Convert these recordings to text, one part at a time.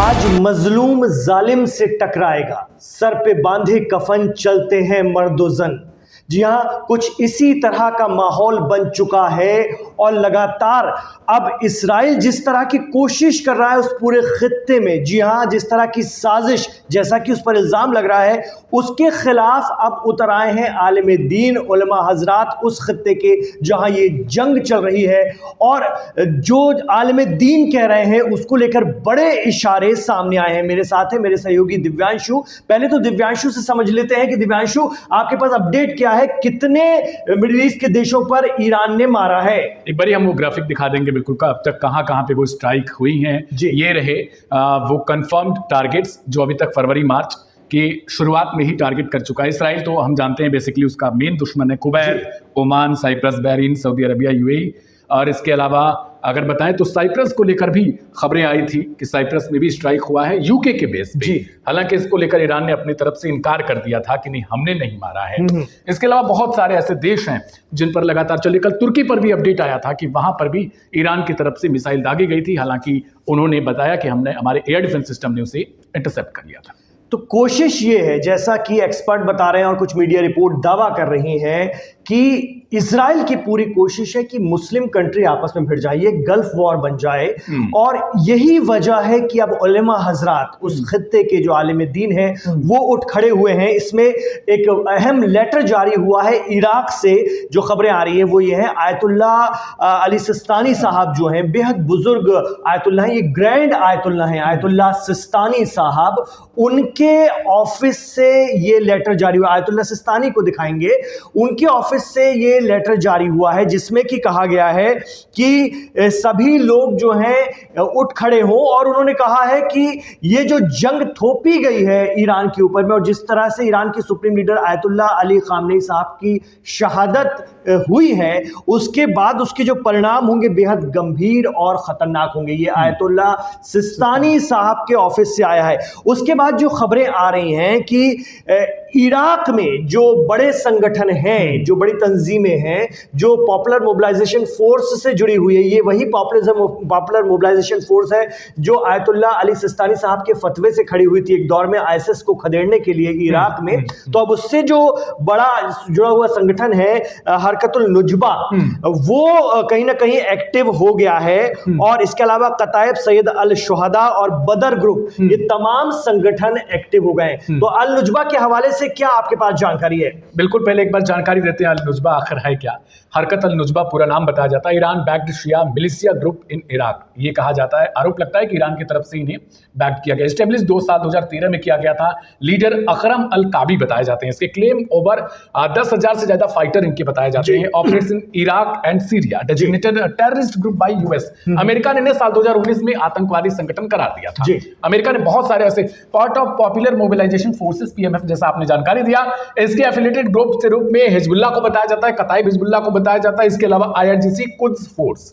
आज मजलूम जालिम से टकराएगा, सर पे बांधे कफन चलते हैं मर्दोजन। जी हाँ, कुछ इसी तरह का माहौल बन चुका है और लगातार अब इसराइल जिस तरह की कोशिश कर रहा है उस पूरे खित्ते में, जी हाँ, जिस तरह की साजिश, जैसा कि उस पर इल्ज़ाम लग रहा है, उसके खिलाफ अब उतर आए हैं आलिम दीन, उलमा हजरात उस खित्ते के जहाँ ये जंग चल रही है। और जो आलिम दीन कह रहे हैं उसको लेकर बड़े इशारे सामने आए हैं। मेरे साथ है मेरे सहयोगी दिव्यांशु। पहले तो दिव्यांशु से समझ लेते हैं कि दिव्यांशु, आपके पास अपडेट क्या है, कितने मिडिल ईस्ट के देशों पर ईरान ने मारा है? एक बार हम वो ग्राफिक दिखा देंगे बिल्कुल का अब तक कहाँ पे वो स्ट्राइक हुई हैं। ये रहे वो कंफर्म्ड टारगेट्स जो अभी तक फरवरी मार्च की शुरुआत में ही टारगेट कर चुका है इसराइल। तो हम जानते हैं बेसिकली उसका मेन दुश्मन है Kuwait, Oman, Cyprus, Bahrain, Saudi Arabia, UAE. और इसके अलावा अगर बताएं तो साइप्रस को लेकर भी खबरें आई थी कि साइप्रस में भी स्ट्राइक हुआ है यूके के बेस पे। हालांकि इसको लेकर ईरान ने अपनी तरफ से इनकार कर दिया था कि नहीं, हमने नहीं मारा है। इसके अलावा बहुत सारे ऐसे देश हैं जिन पर लगातार चले। कल तुर्की पर भी अपडेट आया था कि वहां पर भी ईरान की तरफ से मिसाइल दागी गई थी। हालांकि उन्होंने बताया कि हमारे एयर डिफेंस सिस्टम ने उसे इंटरसेप्ट कर लिया था। तो कोशिश ये है, जैसा कि एक्सपर्ट बता रहे हैं और कुछ मीडिया रिपोर्ट दावा कर रही हैं, कि इजराइल की पूरी कोशिश है कि मुस्लिम कंट्री आपस में भिड़ जाए, ये गल्फ वॉर बन जाए। और यही वजह है कि अब उलेमा हजरात उस खित्ते के जो आलिम दीन हैं वो उठ खड़े हुए हैं। इसमें एक अहम लेटर जारी हुआ है इराक से। जो खबरें आ रही है वो ये है, आयतुल्ला अली सिस्तानी साहब जो हैं, बेहद बुजुर्ग आयतुल्ला हैं, ये ग्रैंड आयतुल्ला हैं, आयतुल्ला सिस्तानी साहब, उनके ऑफिस से ये लेटर जारी हुआ। आयतुल्ला सिस्तानी को दिखाएंगे, उनके ऑफिस से ये लेटर जारी हुआ है जिसमें कि कहा गया है कि सभी लोग जो हैं उठ खड़े हों। और उन्होंने कहा है कि ये जो जंग थोपी गई है ईरान के ऊपर में, और जिस तरह से ईरान के supreme leader ayatollah Ali Khamenei साहब की शहादत हुई है, उसके बाद उसके जो परिणाम होंगे बेहद गंभीर और खतरनाक होंगे। ये आयतुल्ला सिस्तानी साहब के ऑफिस से आया है। उसके बाद जो खबरें आ रही हैं कि इराक में जो बड़े संगठन हैं, जो बड़ी तंजीमें हैं, जो पॉपुलर मोबिलाइजेशन फोर्स से जुड़ी हुई है, ये वही पॉपुलर मोबिलाइजेशन फोर्स है जो आयतुल्ला अली सिस्तानी साहब के फतवे से खड़ी हुई थी एक दौर में आईएसआईएस को खदेड़ने के लिए इराक में। तो अब उससे जो बड़ा जुड़ा हुआ संगठन है हरकतुल नुजबा, वो कहीं ना कहीं एक्टिव हो गया है। और इसके अलावा कतायब सैयद अल शुहदा और बदर ग्रुप, ये तमाम संगठन एक्टिव हो गए। तो अल नुजबा के हवाले से क्या आपके पास जानकारी है? बिल्कुल, पहले एक बार जानकारी देते हैं अल नुजबा आखिर है क्या। हरकत अल नुजबा पूरा नाम बताया जाता है Iran backed Shia militia group in Iraq, ये कहा जाता है। आरोप लगता है कि ईरान की तरफ से इन्हें बैक्ड किया गया। एस्टेब्लिश 2013 में किया गया था। लीडर अकरम अल काबी बताए जाते हैं। इसके क्लेम ओवर 10,000 से ज्यादा फाइटर इनके बताए जाते हैं। Operation Iraq and Syria, designated terrorist group by US. America ने साल 2019 में आतंकवादी संगठन करार दिया था। अमेरिका ने बहुत सारे ऐसे part of popular mobilization forces PMF जैसा आपने जानकारी दिया। इसके एफिलिएटेड ग्रुप के रूप में हिजबुल्लाह को बताया जाता है, कताइब हिजबुल्लाह को बताया जाता है। इसके अलावा आईआरजीसी कुद्स फोर्स,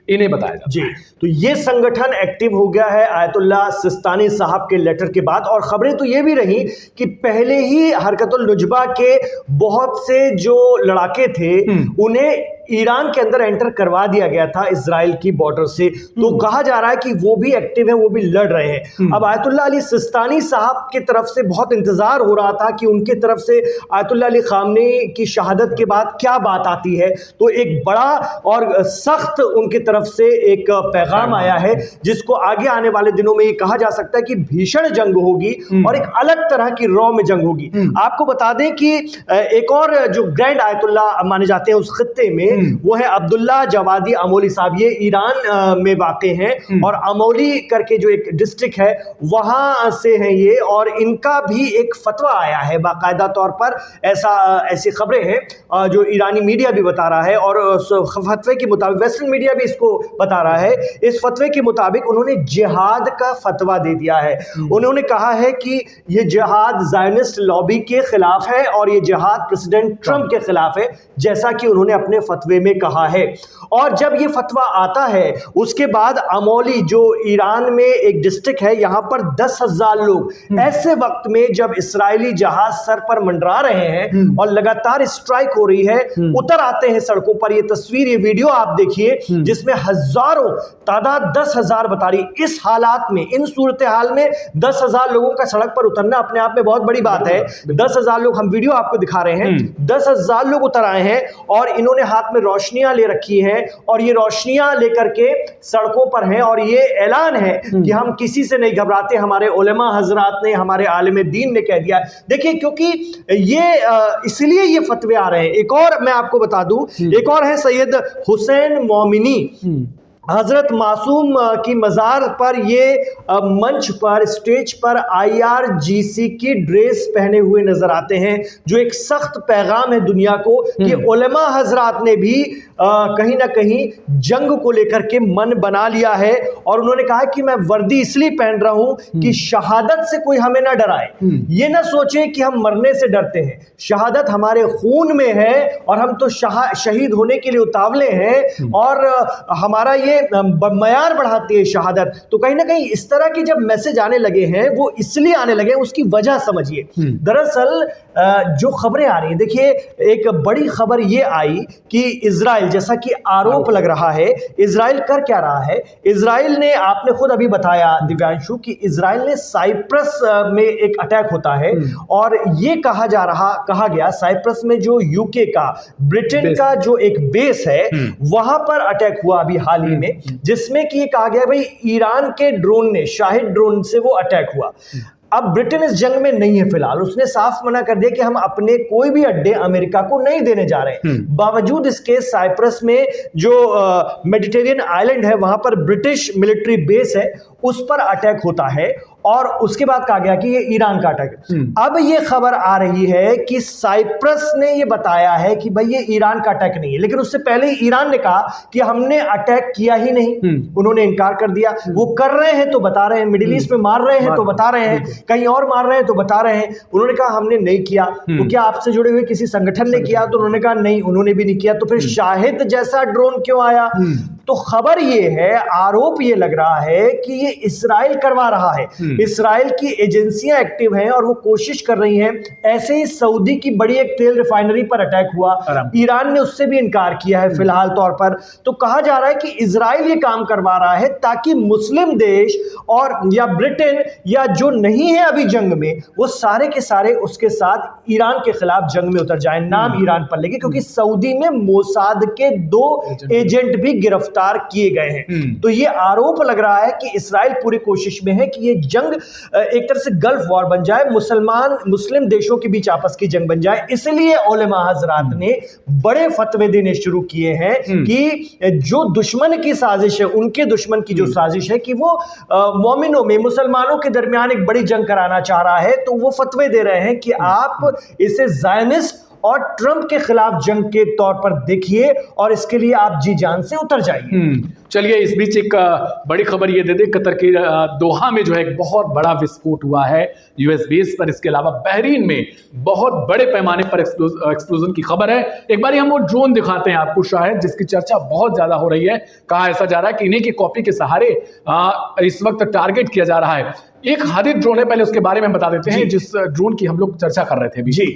इन्हें बताया जाता है। तो ये संगठन एक्टिव हो गया है आयतुल्ला सिस्तानी साहब के लेटर के बाद। और खबरें तो ये भी रही कि पहले ही हरकतुल नुजबा के बहुत से जो लड़ाके थे उन्हें ईरान के अंदर एंटर करवा दिया गया था इजराइल की बॉर्डर से। तो कहा जा रहा है कि वो भी एक्टिव है, वो भी लड़ रहे हैं। अब आयतुल्ला अली सिस्तानी साहब की तरफ से बहुत इंतजार हो रहा था कि उनके तरफ से आयतुल्ला अली खामनेई की शहादत के बाद क्या बात आती है। तो एक बड़ा और सख्त उनकी तरफ से एक पैगाम आया है जिसको आगे आने वाले दिनों में ये कहा जा सकता है कि भीषण जंग होगी और एक अलग तरह की रॉ में जंग होगी। आपको बता दें कि एक और जो ग्रैंड आयतुल्ला माने जाते हैं उस खित्ते में, वो है अब्दुल्ला जवादी अमोली साहब। ये ईरान में वाक़े हैं और अमोली करके जो एक डिस्ट्रिक्ट है वहां से हैं ये। और इनका भी एक फतवा आया है बाकायदा तौर पर, ऐसी खबरें हैं जो ईरानी मीडिया भी बता रहा है। और फतवे के मुताबिक वेस्टर्न मीडिया भी इसको बता रहा है। इस फतवे के मुताबिक उन्होंने जिहाद का फतवा दे दिया है। उन्होंने कहा है कि ये जिहाद ज़ायनिस्ट लॉबी के खिलाफ है और ये जिहाद प्रेसिडेंट ट्रंप के खिलाफ है, जैसा कि उन्होंने अपने फतवे फतवे में कहा है। और जब ये फतवा आता है उसके बाद अमौली जो ईरान में एक डिस्ट्रिक्ट है, यहां पर 10,000 लोग ऐसे वक्त में जब इस्राएली जहाज सर पर मंडरा रहे हैं और लगातार स्ट्राइक हो रही है, उतर आते हैं सड़कों पर। ये तस्वीर, ये वीडियो आप देखिए जिसमें हजारों, तादाद 10,000 बता रही। इस हालात में, इन सूरत हाल में 10,000 लोगों का सड़क पर उतरना अपने आप में बहुत बड़ी बात है। 10,000 लोग, हम वीडियो आपको दिखा रहे हैं, 10,000 लोग उतर आए हैं और इन्होंने हाथ में रोशनियां ले रखी हैं और ये रोशनियां लेकर के सड़कों पर हैं और ये ऐलान है कि हम किसी से नहीं घबराते। हमारे उलेमा हजरात ने, हमारे आलिम दीन ने कह दिया। देखिए, क्योंकि ये इसलिए ये फतवे आ रहे हैं। एक और मैं आपको बता दूं, एक और है सैयद हुसैन मोमिनी, हजरत मासूम की मज़ार पर ये मंच पर, स्टेज पर IRGC की ड्रेस पहने हुए नजर आते हैं, जो एक सख्त पैगाम है दुनिया को कि उलेमा हजरात ने भी कहीं ना कहीं जंग को लेकर के मन बना लिया है। और उन्होंने कहा कि मैं वर्दी इसलिए पहन रहा हूं कि शहादत से कोई हमें ना डराए। ये ना सोचे कि हम मरने से डरते हैं, शहादत हमारे खून में है और हम तो शहीद होने के लिए उतावले हैं और हमारा ये मयार बढ़ाती है शहादत। तो कहीं ना कहीं इस तरह की जब मैसेज आने लगे हैं, वो इसलिए आने लगे, उसकी वजह समझिए। दरअसल जो खबरें आ रही हैं, देखिए एक बड़ी खबर ये आई कि इजराइल, जैसा कि आरोप लग रहा है, इजराइल कर क्या रहा है? इजराइल ने, आपने खुद अभी बताया दिव्यांशु, कि इजराइल ने साइप्रस में एक अटैक होता है और ये कहा गया साइप्रस में जो यूके का, ब्रिटेन का जो एक बेस है, वहां पर अटैक हुआ अभी हाल ही में, जिसमें कि ये कहा गया भाई ईरान के ड्रोन ने, शाहिद ड्रोन से वो अटैक हुआ। अब ब्रिटेन इस जंग में नहीं है फिलहाल, उसने साफ मना कर दिया कि हम अपने कोई भी अड्डे अमेरिका को नहीं देने जा रहे। बावजूद इसके साइप्रस में जो मेडिटेरियन आइलैंड है, वहां पर ब्रिटिश मिलिट्री बेस है, उस पर अटैक होता है और उसके बाद कहा गया कि ये ईरान का अटैक। अब ये खबर आ रही है कि साइप्रस ने ये बताया है कि भाई ये ईरान का अटैक नहीं है, लेकिन उससे पहले ईरान ने कहा कि हमने अटैक किया ही नहीं। उन्होंने इनकार कर दिया। वो कर रहे हैं तो बता रहे हैं, मिडिल ईस्ट में मार रहे हैं तो बता रहे हैं, कहीं और मार रहे हैं तो बता रहे हैं। उन्होंने कहा हमने नहीं किया। तो क्या आपसे जुड़े हुए किसी संगठन ने किया? तो उन्होंने कहा नहीं, उन्होंने भी नहीं किया। तो फिर शाहिद जैसा ड्रोन क्यों आया? तो खबर ये है, आरोप ये लग रहा है कि ये इस्राइल करवा रहा है। इस्राइल की एजेंसियां एक्टिव हैं और वो कोशिश कर रही हैं। ऐसे ही सऊदी की बड़ी एक तेल रिफाइनरी पर अटैक हुआ, ईरान ने उससे भी इनकार किया है फिलहाल तौर पर। तो कहा जा रहा है कि इस्राइल ये काम करवा रहा है ताकि मुस्लिम देश और या ब्रिटेन या जो नहीं है अभी जंग में, वो सारे के सारे उसके साथ ईरान के खिलाफ जंग में उतर जाए, नाम ईरान पर लेके, क्योंकि सऊदी में मोसाद के 2 एजेंट भी गिरफ्तार किए गए हैं। तो ये आरोप लग रहा है कि इस्राइल पूरी कोशिश में है कि ये जंग एक तरह से गल्फ वॉर बन जाए, मुस्लिम देशों के बीच आपस की जंग बन जाए। इसलिए उलेमा हजरात ने बड़े फतवे देने शुरू किए हैं कि जो दुश्मन की साजिश है, उनके दुश्मन की जो साजिश है कि वो मोमिनों में, मुसलमानों के दरमियान एक बड़ी जंग कराना चाह रहा है, तो वो फतवे दे रहे हैं कि आप इसे ज़ायनिस्ट और ट्रंप के खिलाफ जंग के तौर पर देखिए और इसके लिए आप जी जान से उतर जाइए। चलिए, इस बीच एक बड़ी खबर ये दे दे, कतर के दोहा में जो है एक बहुत बड़ा विस्फोट हुआ है यूएस बेस पर। इसके अलावा बहरीन में बहुत बड़े पैमाने पर एक्सप्लोजन की खबर है। एक बार हम वो ड्रोन दिखाते हैं आपको शायद, जिसकी चर्चा बहुत ज्यादा हो रही है। कहा ऐसा जा रहा है कि इन्हीं की कॉपी के सहारे इस वक्त टारगेट किया जा रहा है। एक हादिद ड्रोन है, पहले उसके बारे में बता देते हैं, जिस ड्रोन की हम लोग चर्चा कर रहे थे अभी। जी,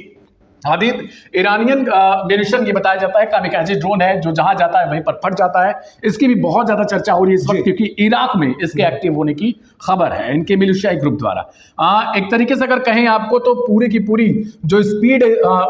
हादिद ईरानियन म्यूनिशन ये बताया जाता है, कामिकाज़े ड्रोन है जो जहां जाता है वहीं पर फट जाता है। इसकी भी बहुत ज्यादा चर्चा हो रही है इस वक्त, क्योंकि इराक में इसके एक्टिव होने की खबर है, इनके मिलिशियाई ग्रुप द्वारा। एक तरीके से अगर कहें आपको तो पूरी की पूरी जो स्पीड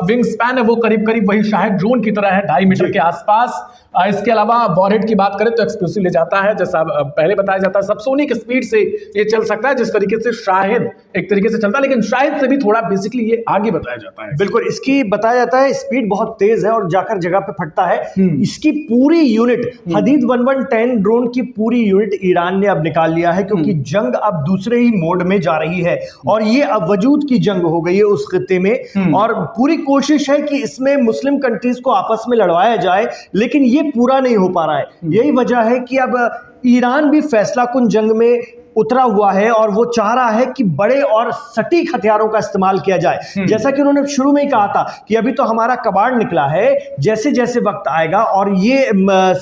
विंग स्पैन है वो करीब करीब वही शायद ड्रोन की तरह है, 2.5 मीटर के आसपास। इसके अलावा वॉरहेड की बात करें तो एक्सप्लोसिव ले जाता है, जैसा पहले बताया जाता है, सबसोनिक स्पीड से ये चल सकता है, जिस तरीके से शाहिद एक तरीके से चलता है, लेकिन शाहिद से भी थोड़ा बेसिकली ये आगे बताया जाता है। बिल्कुल, इसकी बताया जाता है स्पीड बहुत तेज है और जाकर जगह पे फटता है। इसकी पूरी यूनिट, हदीद 1110 ड्रोन की पूरी यूनिट ईरान ने अब निकाल लिया है, क्योंकि जंग अब दूसरे ही मोड में जा रही है और ये अब वजूद की जंग हो गई है उस खित्ते में। और पूरी कोशिश है कि इसमें मुस्लिम कंट्रीज को आपस में लड़वाया जाए, लेकिन ये पूरा नहीं हो पा रहा है। यही वजह है कि अब ईरान भी फैसला कुन जंग में उतरा हुआ है और वो चाह रहा है कि बड़े और सटीक हथियारों का इस्तेमाल किया जाए। जैसा कि उन्होंने शुरू में ही कहा था कि अभी तो हमारा कबाड़ निकला है, जैसे जैसे वक्त आएगा और ये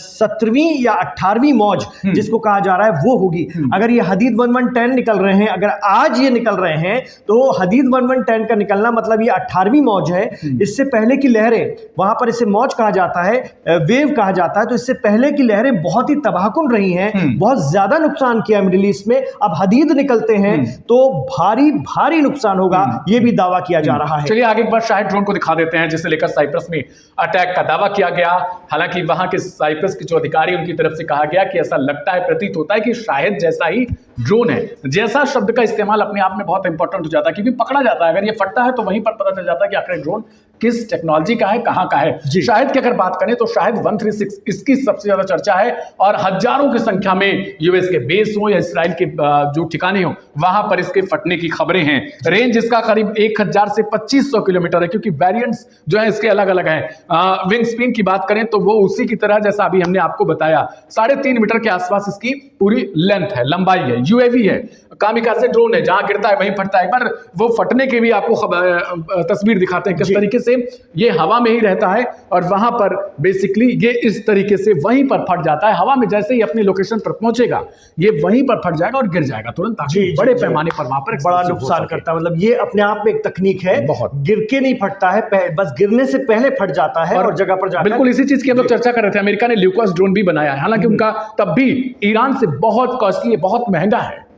17वीं या 18वीं मौज जिसको कहा जा रहा है वो होगी। अगर ये हदीद 1110 निकल रहे हैं, अगर आज ये निकल रहे हैं, तो हदीद 1110 का निकलना मतलब ये 18वीं मौज है। इससे पहले की लहरें, वहां पर इसे मौज कहा जाता है, वेव कहा जाता है, तो इससे पहले की लहरें बहुत ही तबाहकुन रही हैं, बहुत ज्यादा नुकसान किया मिडिल ईस्ट में। अब हदीद निकलते हैं तो भारी भारी नुकसान होगा, यह भी दावा किया जा रहा है। चलिए आगे एक बार शायद ड्रोन को दिखा देते हैं जिसे लेकर साइप्रस में अटैक का दावा किया गया। हालांकि वहां के साइप्रस के जो अधिकारी, उनकी तरफ से कहा गया कि ऐसा लगता है, प्रतीत होता है कि शायद जैसा ही ड्रोन है। जैसा शब्द का इस्तेमाल अपने आप में बहुत इंपॉर्टेंट हो जाता है, क्योंकि पकड़ा जाता है, अगर ये फटता है तो वहीं पर पता चल जाता है कि आखिर ड्रोन किस टेक्नोलॉजी का है, कहां का है। शायद की अगर बात करें तो शायद 136 इसकी सबसे ज्यादा चर्चा है, और हजारों की संख्या में यूएस के बेस हो या इसराइल के जो ठिकाने हो, वहां पर इसके फटने की खबरें हैं। रेंज इसका करीब 1000 से 2500 किलोमीटर है, क्योंकि वेरिएंट्स जो है इसके अलग अलग हैं। विंग स्पिन की बात करें तो वो उसी की तरह जैसा अभी हमने आपको बताया, 3.5 मीटर के आसपास इसकी पूरी लेंथ है, लंबाई है। यूएवी है, कामिकाज़े ड्रोन है, जहां गिरता है वहीं फटता है। एक बार वो फटने की भी आपको तस्वीर दिखाते हैं किस तरीके से ये हवा में ही रहता है, और वहां पर बेसिकली ये इस तरीके से वहीं पर फट जाता है। हवा में जैसे ही अपनी लोकेशन पर पहुंचेगा, ये वहीं पर फट जाएगा और गिर जाएगा तुरंत, ताकि बड़े पैमाने पर वहां पर बड़ा नुकसान करता है। मतलब ये अपने आप में एक तकनीक है, बहुत गिर के नहीं फटता है, बस गिरने से पहले फट जाता है और जगह पर जाता है। बिल्कुल इसी चीज की हम लोग चर्चा कर रहे थे। अमेरिका ने ल्यूकास ड्रोन भी बनाया है, हालांकि उनका तब भी ईरान से बहुत कॉस्टली है, बहुत महंगा है।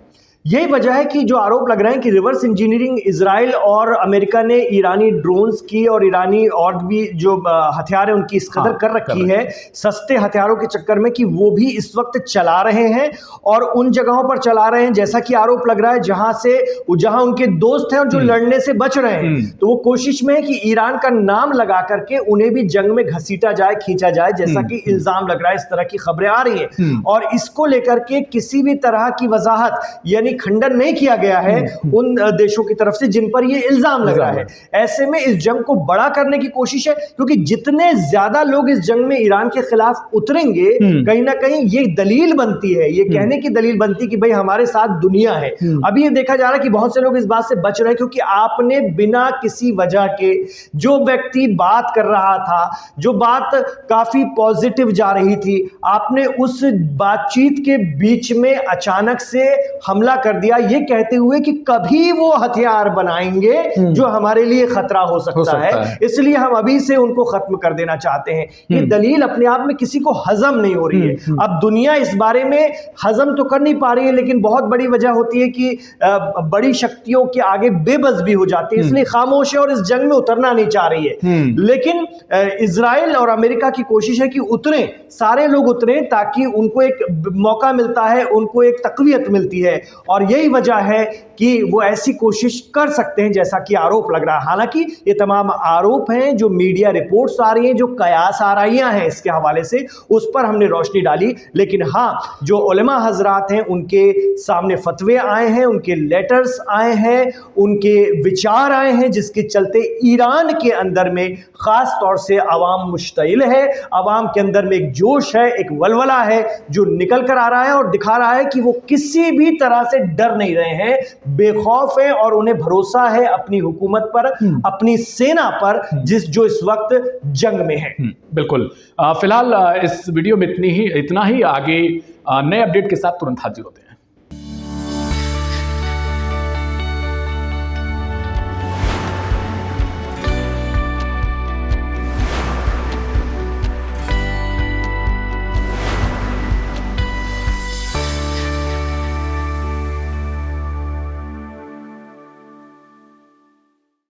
यही वजह है कि जो आरोप लग रहे हैं कि रिवर्स इंजीनियरिंग इजराइल और अमेरिका ने ईरानी ड्रोन्स की और ईरानी और भी जो हथियार है उनकी इस कदर कर रखी है सस्ते हथियारों के चक्कर में, कि वो भी इस वक्त चला रहे हैं और उन जगहों पर चला रहे हैं, जैसा कि आरोप लग रहा है जहां उनके दोस्त हैं और जो लड़ने से बच रहे हैं। तो वो कोशिश में है कि ईरान का नाम लगा करके उन्हें भी जंग में घसीटा जाए, खींचा जाए, जैसा कि इल्जाम लग रहा है। इस तरह की खबरें आ रही हैं और इसको लेकर के किसी भी तरह की वजाहत यानी खंडन नहीं किया गया है उन देशों की तरफ से जिन पर यह इल्जाम लग रहा है। ऐसे में इस जंग को बड़ा करने की कोशिश है, क्योंकि जितने ज्यादा लोग इस जंग में ईरान के खिलाफ उतरेंगे, कहीं ना कहीं ये दलील बनती है, ये कहने की दलील बनती कि भाई हमारे साथ दुनिया है। अभी ये देखा जा रहा है कि बहुत से लोग इस बात से बच रहे हैं, क्योंकि आपने बिना किसी वजह के जो व्यक्ति बात कर रहा था, जो बात काफी पॉजिटिव जा रही थी, आपने उस बातचीत के बीच में अचानक से हमला कर दिया, ये कहते हुए कि कभी वो हथियार बनाएंगे जो हमारे लिए खतरा हो सकता है, इसलिए हम अभी से उनको खत्म कर देना चाहते हैं। ये दलील अपने आप में किसी को हजम नहीं हो रही है। अब दुनिया इस बारे में हजम तो कर नहीं पा रही है, लेकिन बहुत बड़ी वजह होती है कि बड़ी शक्तियों के आगे बेबस भी हो जाती है, इसलिए खामोश है और इस जंग में उतरना नहीं चाह रही है। लेकिन इजराइल और अमेरिका की कोशिश है कि उतरें, सारे लोग उतरें, ताकि उनको एक मौका मिलता है, उनको एक तकवीयत मिलती है, और यही वजह है कि वो ऐसी कोशिश कर सकते हैं जैसा कि आरोप लग रहा है। हालांकि ये तमाम आरोप हैं, जो मीडिया रिपोर्ट्स आ रही हैं, जो कयास आराइयां हैं इसके हवाले से, उस पर हमने रोशनी डाली। लेकिन हाँ, जो उलमा हजरात हैं उनके सामने फतवे आए हैं, उनके लेटर्स आए हैं, उनके विचार आए हैं, जिसके चलते ईरान के अंदर में खास तौर से अवाम मुश्तइल है, अवाम के अंदर में एक जोश है, एक वलवला है जो निकल कर आ रहा है और दिखा रहा है कि वो किसी भी तरह से डर नहीं रहे हैं, बेखौफ हैं, और उन्हें भरोसा है अपनी हुकूमत पर, अपनी सेना पर, जो इस वक्त जंग में है। बिल्कुल। फिलहाल इस वीडियो में इतना ही। आगे नए अपडेट के साथ तुरंत हाजिर होते हैं।